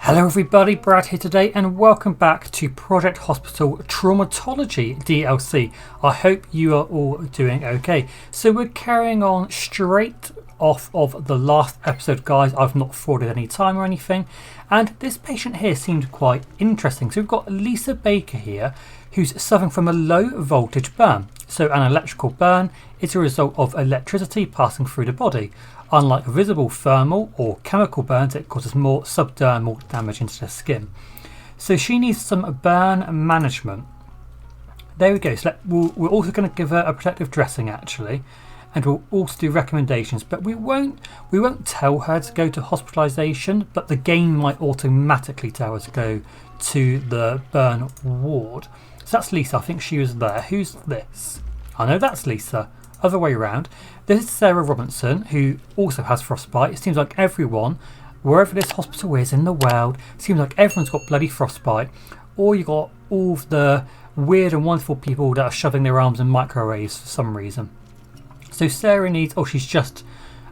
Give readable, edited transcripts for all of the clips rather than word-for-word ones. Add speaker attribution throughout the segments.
Speaker 1: Hello everybody, Brad here today and welcome back to Project Hospital Traumatology DLC. I hope you are all doing okay. So we're carrying on straight off of the last episode, guys. I've not frauded any time or anything, and this patient here seemed quite interesting. So we've got Lisa Baker here who's suffering from a low voltage burn. So an electrical burn is a result of electricity passing through the body. Unlike visible thermal or chemical burns, it causes more subdermal damage into the skin. So she needs some burn management. There we go. So we're also going to give her a protective dressing actually, and we'll also do recommendations. But we won't tell her to go to hospitalisation, but the game might automatically tell her to go to the burn ward. So that's Lisa. I think she was there. Who's this? I know that's Lisa. Other way around. This is Sarah Robinson, who also has frostbite. It seems like everyone, wherever this hospital is in the world, seems like everyone's got bloody frostbite. Or you got all of the weird and wonderful people that are shoving their arms in microwaves for some reason. So Sarah needs, she's just,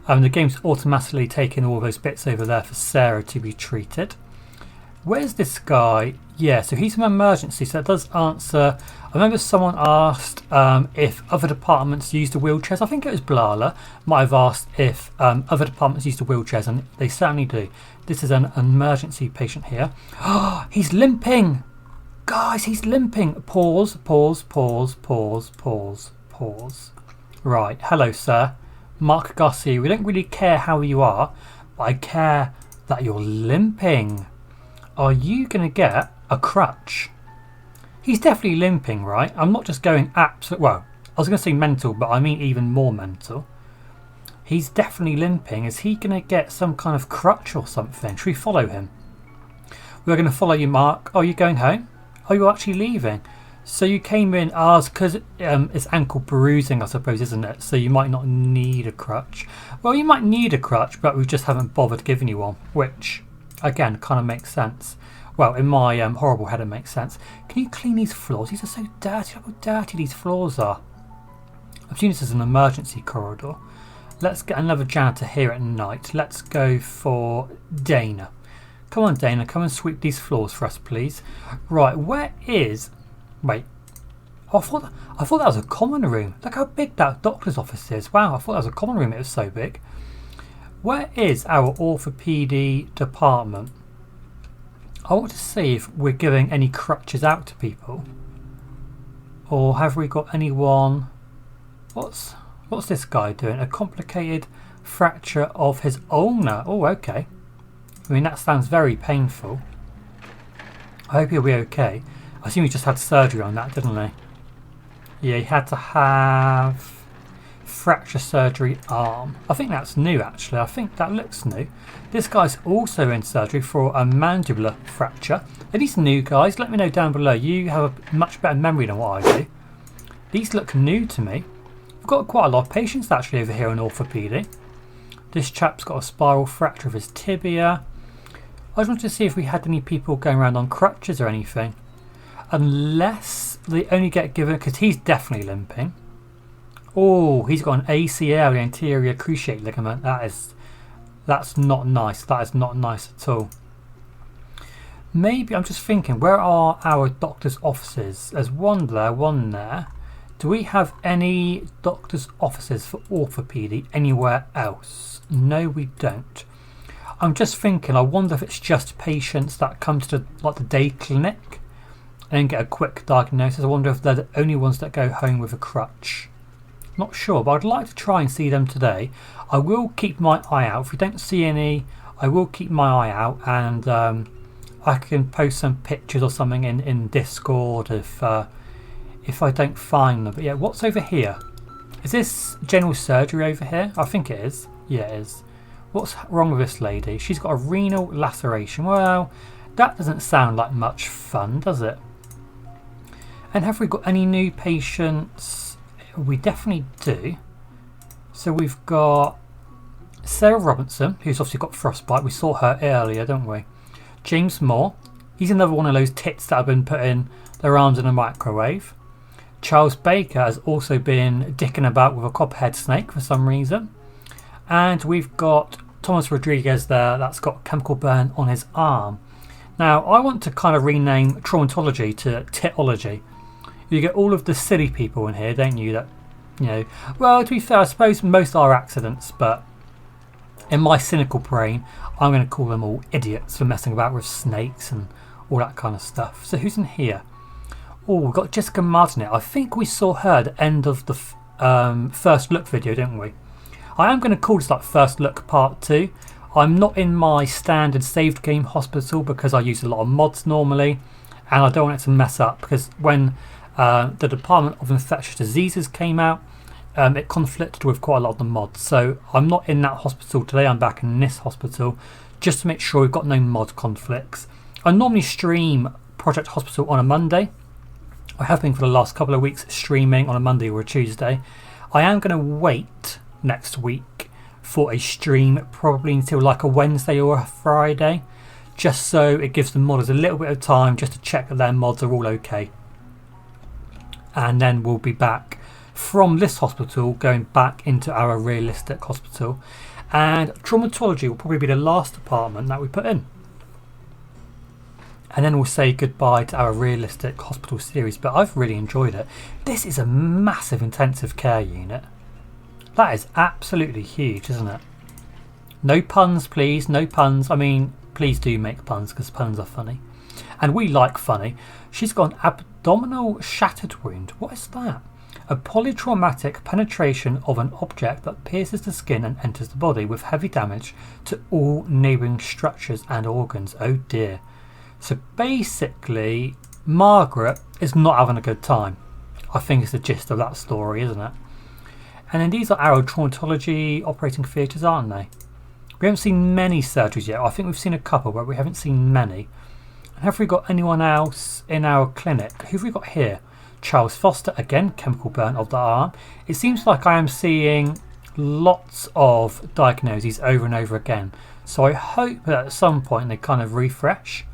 Speaker 1: the game's automatically taking all those bits over there for Sarah to be treated. Where's this guy? Yeah, so he's an emergency, so that does answer. I remember someone asked if other departments used the wheelchairs. I think it was Blala might have asked if other departments used the wheelchairs, and they certainly do. This is an emergency patient here. Oh, he's limping! Guys, he's limping! Pause. Right, hello sir. Mark Garcia. We don't really care how you are, but I care that you're limping. Are you going to get a crutch? He's definitely limping, right? I'm not just going well, I was going to say mental, but I mean even more mental. He's definitely limping. Is he going to get some kind of crutch or something? Should we follow him? We're going to follow you, Mark. Are you going home? Are you actually leaving? So you came in because it's ankle bruising, I suppose, isn't it? So you might not need a crutch. Well, you might need a crutch, but we just haven't bothered giving you one, which again kind of makes sense. Well, in my horrible head it makes sense. Can you clean these floors? These are so dirty. Look how dirty these floors are. I'm assuming this is an emergency corridor. Let's get another janitor here at night. Let's go for Dana. Come on, Dana, come and sweep these floors for us, please. Right, where is... Wait. Oh, I thought that was a common room. Look how big that doctor's office is. Wow, I thought that was a common room. It was so big. Where is our orthopedic department? I want to see if we're giving any crutches out to people. Or have we got anyone... What's this guy doing? A complicated fracture of his ulna. Oh, okay. I mean, that sounds very painful. I hope he'll be okay. I assume he just had surgery on that, didn't he? Yeah, he had to have... fracture surgery arm. I think that's new actually. I think that looks new. This guy's also in surgery for a mandibular fracture. Are these new, guys? Let me know down below. You have a much better memory than what I do. These look new to me. We've got quite a lot of patients actually over here in orthopedic. This chap's got a spiral fracture of his tibia. I just wanted to see if we had any people going around on crutches or anything. Unless they only get given, because he's definitely limping. Oh, he's got an ACL, the anterior cruciate ligament. That's not nice. That is not nice at all. Maybe, I'm just thinking, where are our doctor's offices? There's one there, one there. Do we have any doctor's offices for orthopedic anywhere else? No, we don't. I'm just thinking, I wonder if it's just patients that come to the day clinic and get a quick diagnosis. I wonder if they're the only ones that go home with a crutch. Not sure, but I'd like to try and see them today. I will keep my eye out. If we don't see any, I will keep my eye out, and I can post some pictures or something in Discord if I don't find them. But yeah, what's over here? Is this general surgery over here? I think it is. Yeah, it is. What's wrong with this lady? She's got a renal laceration. Well, that doesn't sound like much fun, does it? And have we got any new patients? We definitely do. So we've got Sarah Robinson, who's obviously got frostbite. We saw her earlier, don't we? James Moore. He's another one of those tits that have been putting their arms in a microwave. Charles Baker has also been dicking about with a copperhead snake for some reason. And we've got Thomas Rodriguez there that's got chemical burn on his arm. Now, I want to kind of rename traumatology to titology. You get all of the silly people in here, don't you? That, you know, well, to be fair, I suppose most are accidents, but in my cynical brain, I'm going to call them all idiots for messing about with snakes and all that kind of stuff. So who's in here? Oh, we've got Jessica Martinet. I think we saw her at the end of the first look video, didn't we? I am going to call this like first look part 2. I'm not in my standard saved game hospital because I use a lot of mods normally, and I don't want it to mess up because when the Department of Infectious Diseases came out, it conflicted with quite a lot of the mods. So I'm not in that hospital today, I'm back in this hospital just to make sure we've got no mod conflicts. I normally stream Project Hospital on a Monday. I have been for the last couple of weeks streaming on a Monday or a Tuesday. I am going to wait next week for a stream probably until like a Wednesday or a Friday, just so it gives the modders a little bit of time just to check that their mods are all okay. And then we'll be back from this hospital going back into our realistic hospital, and traumatology will probably be the last department that we put in, and then we'll say goodbye to our realistic hospital series. But I've really enjoyed it. This is a massive intensive care unit. That is absolutely huge, isn't it? No puns, please. No puns. I mean, please do make puns because puns are funny. And we like funny. She's got an abdominal shattered wound. What is that? A polytraumatic penetration of an object that pierces the skin and enters the body with heavy damage to all neighbouring structures and organs. Oh dear. So basically, Margaret is not having a good time. I think it's the gist of that story, isn't it? And then these are our traumatology operating theatres, aren't they? We haven't seen many surgeries yet. I think we've seen a couple, but we haven't seen many. And have we got anyone else in our clinic? Who have we got here? Charles Foster, again, chemical burn of the arm. It seems like I am seeing lots of diagnoses over and over again. So I hope that at some point they kind of refresh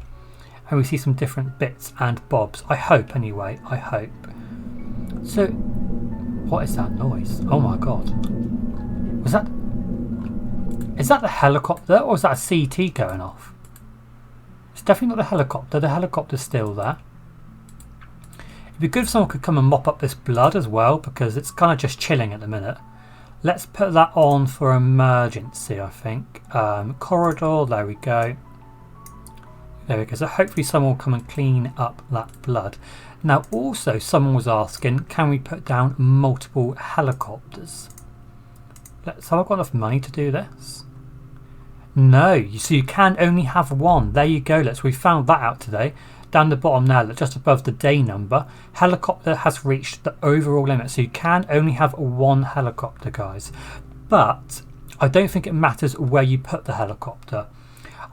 Speaker 1: and we see some different bits and bobs. I hope anyway, I hope. So, what is that noise? Oh my god. Is that the helicopter or is that a CT going off? It's definitely not the helicopter. The helicopter's still there. It'd be good if someone could come and mop up this blood as well, because it's kind of just chilling at the minute. Let's put that on for emergency, I think. Corridor, there we go. There we go. So hopefully someone will come and clean up that blood. Now also someone was asking, can we put down multiple helicopters? So I've got enough money to do this? No, so you can only have one. There you go. We found that out today. Down the bottom now, just above the day number, helicopter has reached the overall limit. So you can only have one helicopter, guys. But I don't think it matters where you put the helicopter.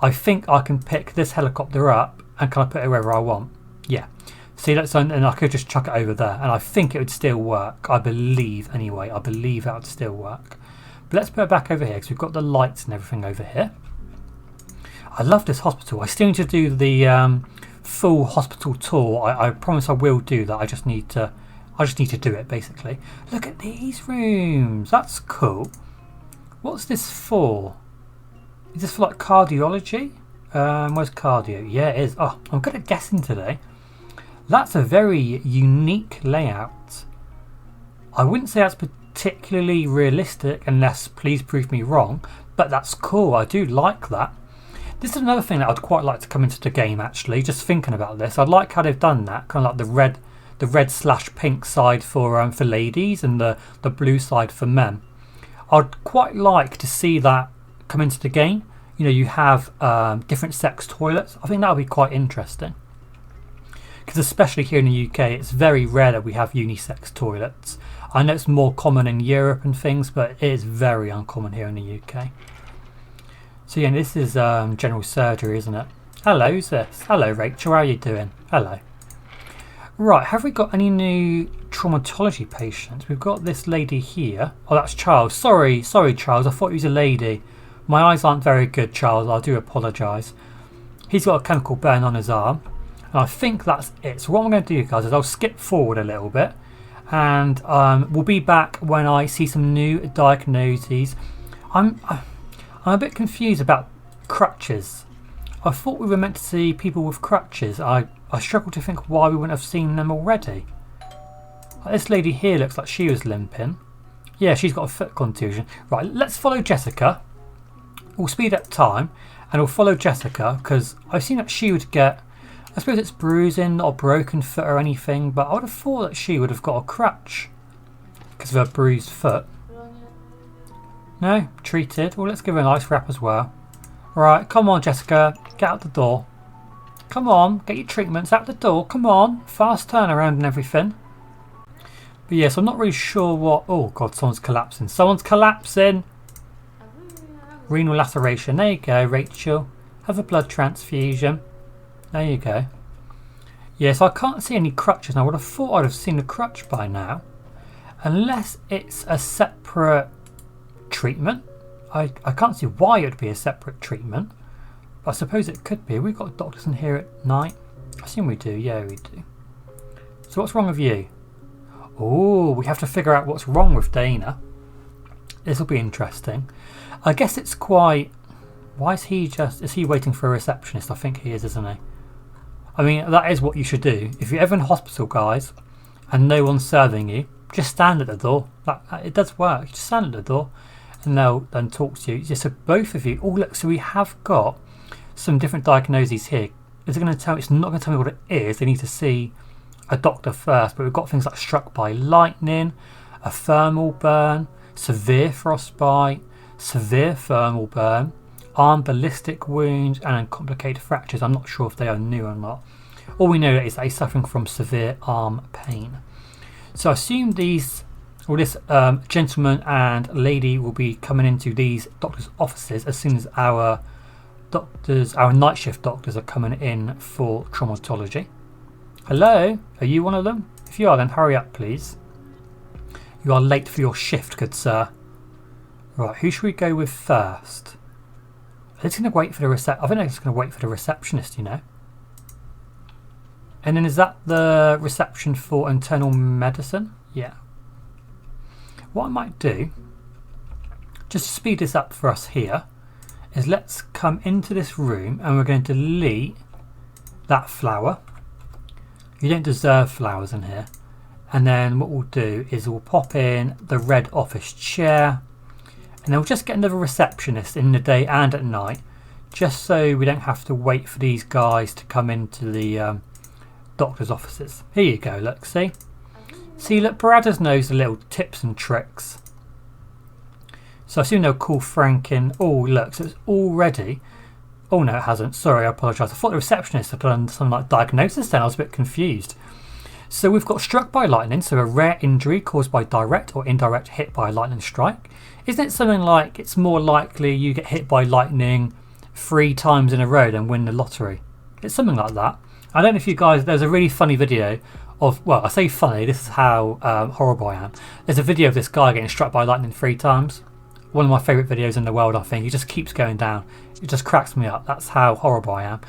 Speaker 1: I think I can pick this helicopter up and can I put it wherever I want? Yeah. See, and I could just chuck it over there, and I think it would still work. I believe, anyway. I believe that would still work. But let's put it back over here because we've got the lights and everything over here. I love this hospital. I still need to do the full hospital tour. I promise I will do that. I just need to do it basically. Look at these rooms. That's cool. What's this for? Is this for like cardiology? Where's cardio? Yeah, it is. Oh, I'm good at guessing today. That's a very unique layout. I wouldn't say that's particularly realistic, unless please prove me wrong, but that's cool. I do like that. This is another thing that I'd quite like to come into the game, actually, just thinking about this. I like how they've done that, kind of like the red/pink side for ladies and the blue side for men. I'd quite like to see that come into the game. You know, you have different sex toilets. I think that would be quite interesting. Because especially here in the UK, it's very rare that we have unisex toilets. I know it's more common in Europe and things, but it is very uncommon here in the UK. So yeah, this is general surgery, isn't it? Hello, who's this? Hello, Rachel, how are you doing? Hello. Right, have we got any new traumatology patients? We've got this lady here. Oh, that's Charles. Sorry, Charles, I thought he was a lady. My eyes aren't very good, Charles, I do apologise. He's got a chemical burn on his arm. And I think that's it. So what I'm going to do, guys, is I'll skip forward a little bit. And we'll be back when I see some new diagnoses. I'm a bit confused about crutches. I thought we were meant to see people with crutches. I struggle to think why we wouldn't have seen them already. This lady here looks like she was limping. Yeah, she's got a foot contusion. Right, let's follow Jessica. We'll speed up time and we'll follow Jessica because I've seen that she would get, I suppose it's bruising, not a broken foot or anything, but I would have thought that she would have got a crutch because of her bruised foot. No? Treated? Well, let's give her a nice wrap as well. Right, come on Jessica, get out the door. Come on, get your treatments out the door, come on. Fast turnaround and everything. But yes, I'm not really sure what... Oh god, someone's collapsing. Someone's collapsing! Renal laceration. There you go, Rachel. Have a blood transfusion. There you go. Yes, I can't see any crutches. Now, I would have thought I'd have seen a crutch by now. Unless it's a separate treatment. I can't see why it would be a separate treatment. But I suppose it could be. We've got doctors in here at night. I assume we do. Yeah, we do. So what's wrong with you? Oh, we have to figure out what's wrong with Dana. This will be interesting. I guess it's quite... Why is he just... Is he waiting for a receptionist? I think he is, isn't he? I mean, that is what you should do. If you're ever in hospital, guys, and no one's serving you, just stand at the door. It does work. Just stand at the door and they'll then talk to you. Just so both of you... Oh, look, so we have got some different diagnoses here. Is it going to tell... It's not going to tell me what it is. They need to see a doctor first. But we've got things like struck by lightning, a thermal burn, severe frostbite, severe thermal burn, arm ballistic wounds, and uncomplicated fractures. I'm not sure if they are new or not. All we know is that he's suffering from severe arm pain. So I assume this gentleman and lady will be coming into these doctors' offices as soon as our night shift doctors are coming in for traumatology. Hello, are you one of them? If you are, then hurry up, please. You are late for your shift, good sir. Right, who should we go with first? I think they're going to wait for the receptionist, you know. And then is that the reception for internal medicine? Yeah. What I might do, just to speed this up for us here, is let's come into this room and we're going to delete that flower. You don't deserve flowers in here. And then what we'll do is we'll pop in the red office chair. And then we'll just get another receptionist in the day and at night, just so we don't have to wait for these guys to come into the doctor's offices. Here you go, look, see? See, look, Bradders knows the little tips and tricks. So I assume they'll call Frank in. Oh, look, so it's already... Oh, no, it hasn't. Sorry, I apologise. I thought the receptionist had done some like diagnosis then. I was a bit confused. So we've got struck by lightning, so a rare injury caused by direct or indirect hit by a lightning strike. Isn't it something like it's more likely you get hit by lightning 3 times in a row than win the lottery? It's something like that. I don't know if you guys... There's a really funny video of... Well, I say funny. This is how horrible I am. There's a video of this guy getting struck by lightning 3 times. One of my favourite videos in the world, I think. He just keeps going down. It just cracks me up. That's how horrible I am.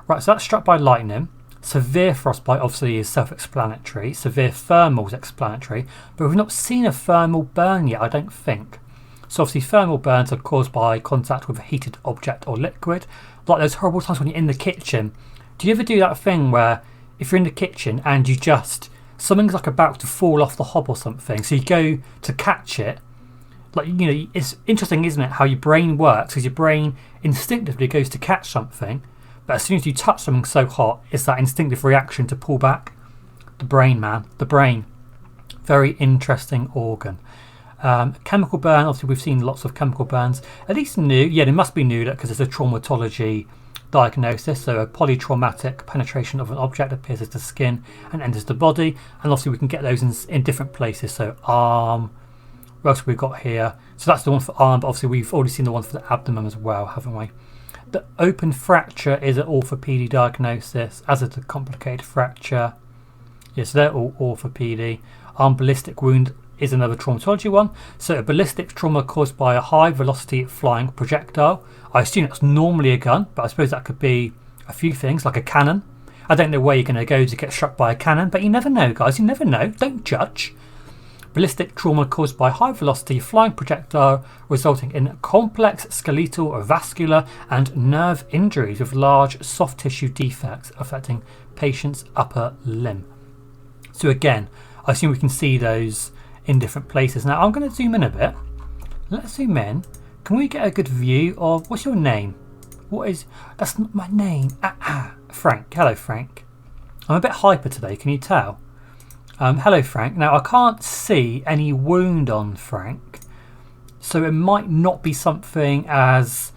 Speaker 1: Right, so that's struck by lightning. Severe frostbite obviously is self-explanatory. Severe thermal is explanatory. But we've not seen a thermal burn yet, I don't think. So obviously thermal burns are caused by contact with a heated object or liquid. Like those horrible times when you're in the kitchen. Do you ever do that thing where if you're in the kitchen and you just... Something's like about to fall off the hob or something. So you go to catch it. Like, you know, it's interesting, isn't it, how your brain works. Because your brain instinctively goes to catch something. But as soon as you touch something so hot, it's that instinctive reaction to pull back. The brain, man. The brain. Very interesting organ. Chemical burn. Obviously, we've seen lots of chemical burns. At least new. Yeah, they must be new because it's a traumatology diagnosis. So a polytraumatic penetration of an object that pierces the skin and enters the body. And obviously, we can get those in different places. So arm. What else have we got here? So that's the one for arm. But obviously, we've already seen the one for the abdomen as well, haven't we? The open fracture is an orthopedic diagnosis, as is a complicated fracture. Yes, they're all orthopedic. Arm ballistic wound is another traumatology one. So a ballistic trauma caused by a high velocity flying projectile. I assume that's normally a gun, but I suppose that could be a few things, like a cannon. I don't know where you're going to go to get struck by a cannon, but you never know, guys. You never know. Don't judge. ballistic trauma caused by high velocity flying projectile resulting in complex skeletal, vascular and nerve injuries with large soft tissue defects affecting patient's upper limb. So again, I assume we can see those in different places. Now I'm going to zoom in a bit. Let's zoom in. Can we get a good view of, what's your name? That's not my name. Frank. Hello, Frank. I'm a bit hyper today, can you tell? Hello, Frank. Now, I can't see any wound on Frank, so it might not be something as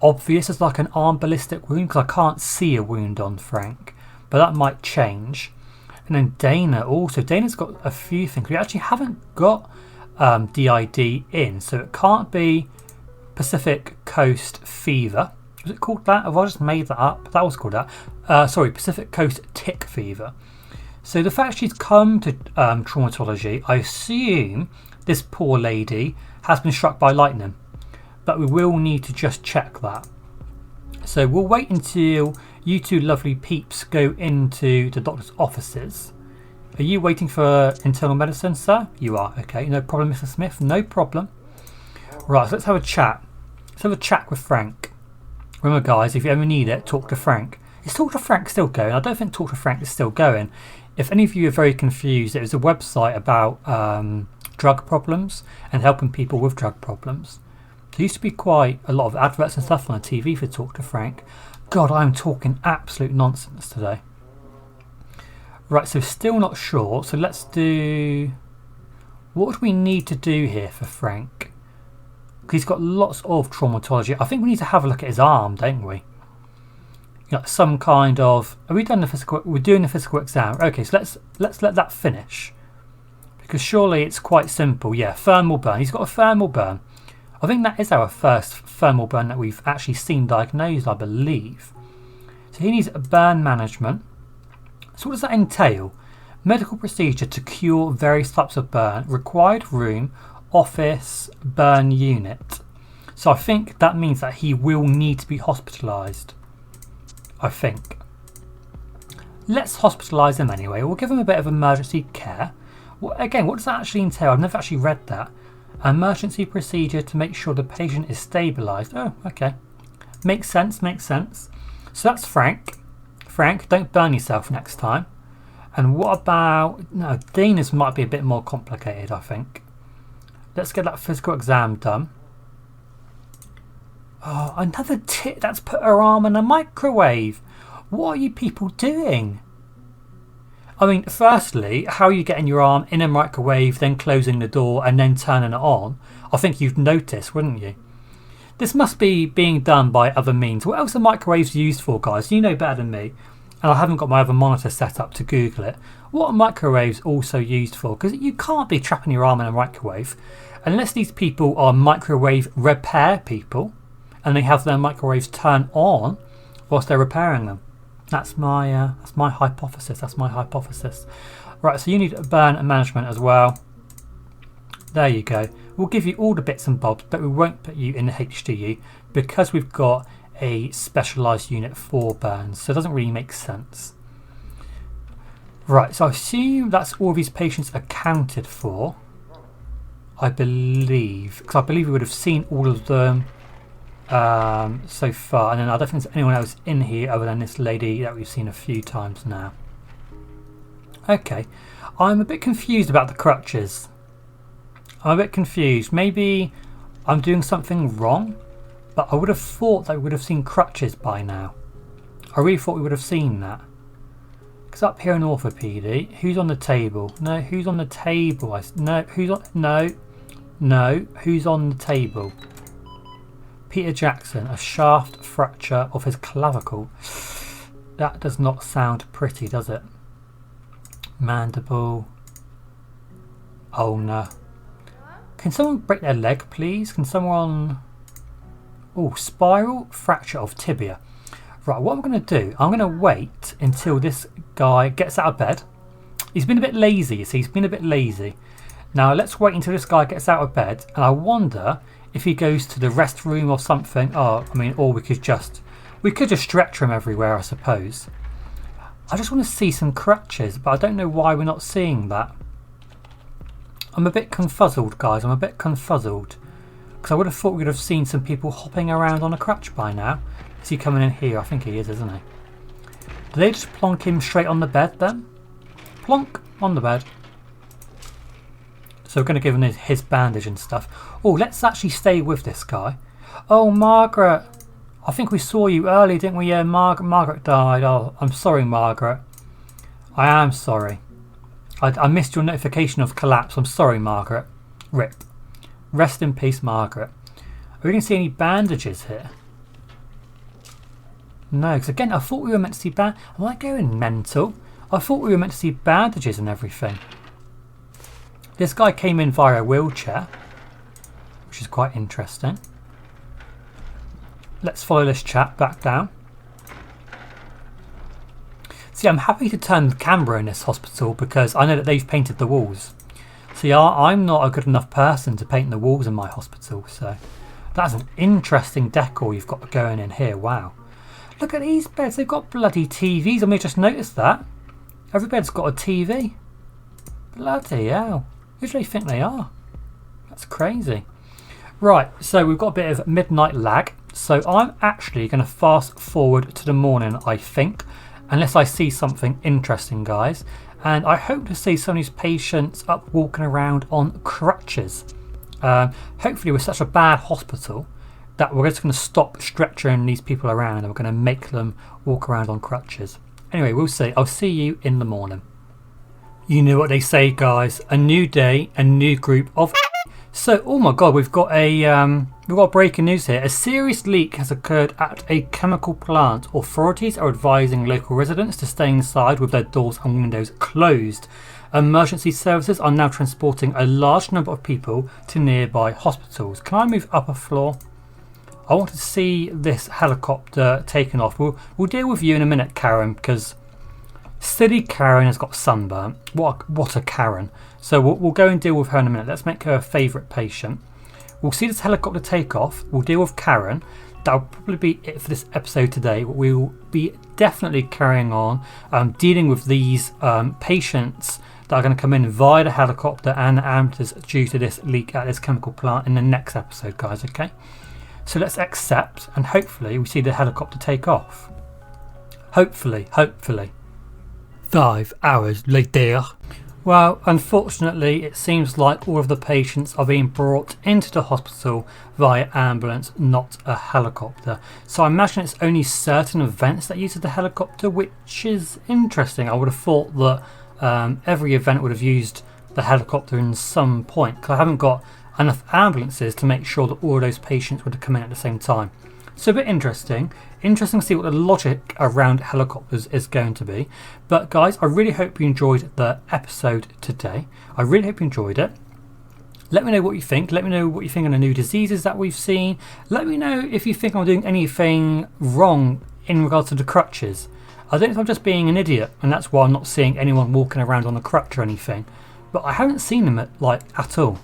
Speaker 1: obvious as like an arm ballistic wound, because I can't see a wound on Frank, but that might change. And then Dana also. Dana's got a few things. We actually haven't got DID in, so it can't be Pacific Coast Fever. Was it called that? Have I just made that up? That was called that. Sorry, Pacific Coast Tick Fever. So the fact she's come to traumatology, I assume this poor lady has been struck by lightning. But we will need to just check that. So we'll wait until you two lovely peeps go into the doctor's offices. Are you waiting for internal medicine, sir? You are. Okay, no problem, Mr. Smith. No problem. Right, so let's have a chat. Let's have a chat with Frank. Remember, guys, if you ever need it, talk to Frank. Is Talk to Frank still going? I don't think Talk to Frank is still going. If any of you are very confused, it was a website about drug problems and helping people with drug problems. There used to be quite a lot of adverts and stuff on the TV for Talk to Frank. God, I'm talking absolute nonsense today. Right, so still not sure. So let's do... What would we need to do here for Frank? Because he's got lots of traumatology. I think we need to have a look at his arm, don't we? You know, some kind of... Are we done the physical... We're doing the physical exam. Okay, so let's let that finish. Because surely it's quite simple. Yeah, thermal burn. He's got a thermal burn. I think that is our first thermal burn that we've actually seen diagnosed, I believe. So he needs a burn management. So what does that entail? Medical procedure to cure various types of burn. Required room, office, burn unit. So I think that means that he will need to be hospitalised. I think. Let's hospitalise him anyway. We'll give him a bit of emergency care. Well, again, what does that actually entail? I've never actually read that. Emergency procedure to make sure the patient is stabilised. Oh, okay. Makes sense, makes sense. So that's Frank. Frank, don't burn yourself next time. And what about... No, Dana's might be a bit more complicated, I think. Let's get that physical exam done. Oh, another tit that's put her arm in a microwave. What are you people doing? I mean, firstly, how are you getting your arm in a microwave, then closing the door and then turning it on? I think you'd notice, wouldn't you? This must be being done by other means. What else are microwaves used for, guys? You know better than me. And I haven't got my other monitor set up to Google it. What are microwaves also used for? Because you can't be trapping your arm in a microwave unless these people are microwave repair people and they have their microwaves turned on whilst they're repairing them. That's my hypothesis. That's my hypothesis. Right, so you need a burn management as well. There you go. We'll give you all the bits and bobs, but we won't put you in the HDU because we've got a specialised unit for burns, so it doesn't really make sense. Right, so I assume that's all of these patients accounted for. I believe, because I believe we would have seen all of them so far, and then I don't think there's anyone else in here other than this lady that we've seen a few times now. Okay, I'm a bit confused about the crutches. I'm a bit confused. Maybe I'm doing something wrong, but I would have thought that we would have seen crutches by now. I really thought we would have seen that. Because up here in orthopedic, who's on the table? No, who's on the table? No, who's on? No, who's on the table? Peter Jackson, a shaft fracture of his clavicle. That does not sound pretty, does it? Mandible. Ulnar. Can someone break their leg, please? Can someone... Oh, spiral fracture of tibia. Right, what I'm going to do, I'm going to wait until this guy gets out of bed. He's been a bit lazy, you see. He's been a bit lazy. Now, let's wait until this guy gets out of bed. And I wonder if he goes to the rest room or something. Oh, I mean, or we could just stretcher him everywhere, I suppose. I just want to see some crutches, but I don't know why we're not seeing that. I'm a bit confuzzled, guys. I'm a bit confuzzled. Because I would have thought we would have seen some people hopping around on a crutch by now. Is he coming in here? I think he is, isn't he? Do they just plonk him straight on the bed then? Plonk on the bed. So we're going to give him his bandage and stuff. Oh, let's actually stay with this guy. Oh, Margaret. I think we saw you earlier, didn't we? Yeah, Margaret died. Oh, I'm sorry, Margaret. I am sorry. I missed your notification of collapse. I'm sorry, Margaret. RIP. Rest in peace, Margaret. Are we going to see any bandages here? No, because again, I thought we were meant to see Am I going mental? I thought we were meant to see bandages and everything. This guy came in via a wheelchair, which is quite interesting. Let's follow this chap back down. See, I'm happy to turn the camera in this hospital because I know that they've painted the walls. See, I'm not a good enough person to paint the walls in my hospital, so that's an interesting decor you've got going in here. Wow. Look at these beds, they've got bloody TVs. I mean, just noticed that. Every bed's got a TV. Bloody hell. Who do they think they are? That's crazy. Right, so we've got a bit of midnight lag. So I'm actually going to fast forward to the morning, I think. Unless I see something interesting, guys. And I hope to see some of these patients up walking around on crutches. Hopefully we're such a bad hospital that we're just going to stop stretching these people around and we're going to make them walk around on crutches. Anyway, we'll see. I'll see you in the morning. You know what they say, guys. A new day, a new group of... So, oh my god, we've got breaking news here. A serious leak has occurred at a chemical plant. Authorities are advising local residents to stay inside with their doors and windows closed. Emergency services are now transporting a large number of people to nearby hospitals. Can I move up a floor? I want to see this helicopter taken off. We'll deal with you in a minute, Karen, because silly Karen has got sunburn. What a Karen. So we'll go and deal with her in a minute. Let's make her a favourite patient. We'll see this helicopter take off. We'll deal with Karen. That'll probably be it for this episode today. We'll be definitely carrying on dealing with these patients that are going to come in via the helicopter and the ambulances due to this leak at this chemical plant in the next episode, guys, okay? So let's accept and hopefully we see the helicopter take off. Hopefully. 5 hours later. Well, unfortunately, it seems like all of the patients are being brought into the hospital via ambulance, not a helicopter. So I imagine it's only certain events that use the helicopter, which is interesting. I would have thought that every event would have used the helicopter in some point, because I haven't got enough ambulances to make sure that all of those patients would come in at the same time. So a bit interesting. Interesting to see what the logic around helicopters is going to be. But guys, I really hope you enjoyed the episode today. I really hope you enjoyed it. Let me know what you think. Let me know what you think on the new diseases that we've seen. Let me know if you think I'm doing anything wrong in regards to the crutches. I don't know if I'm just being an idiot and that's why I'm not seeing anyone walking around on a crutch or anything. But I haven't seen them at all.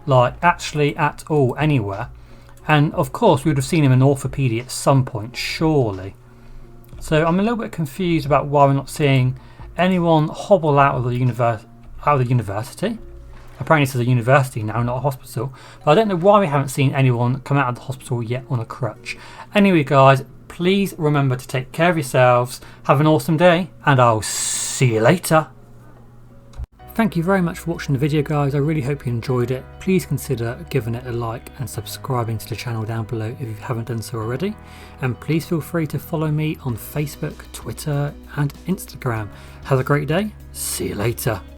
Speaker 1: Like actually at all anywhere. And of course we would have seen him in orthopaedia at some point, surely. So I'm a little bit confused about why we're not seeing anyone hobble out of the university. Apparently this is a university now, not a hospital. But I don't know why we haven't seen anyone come out of the hospital yet on a crutch. Anyway guys, please remember to take care of yourselves. Have an awesome day and I'll see you later. Thank you very much for watching the video, guys. I really hope you enjoyed it. Please consider giving it a like and subscribing to the channel down below if you haven't done so already. And please feel free to follow me on Facebook, Twitter and Instagram. Have a great day. See you later.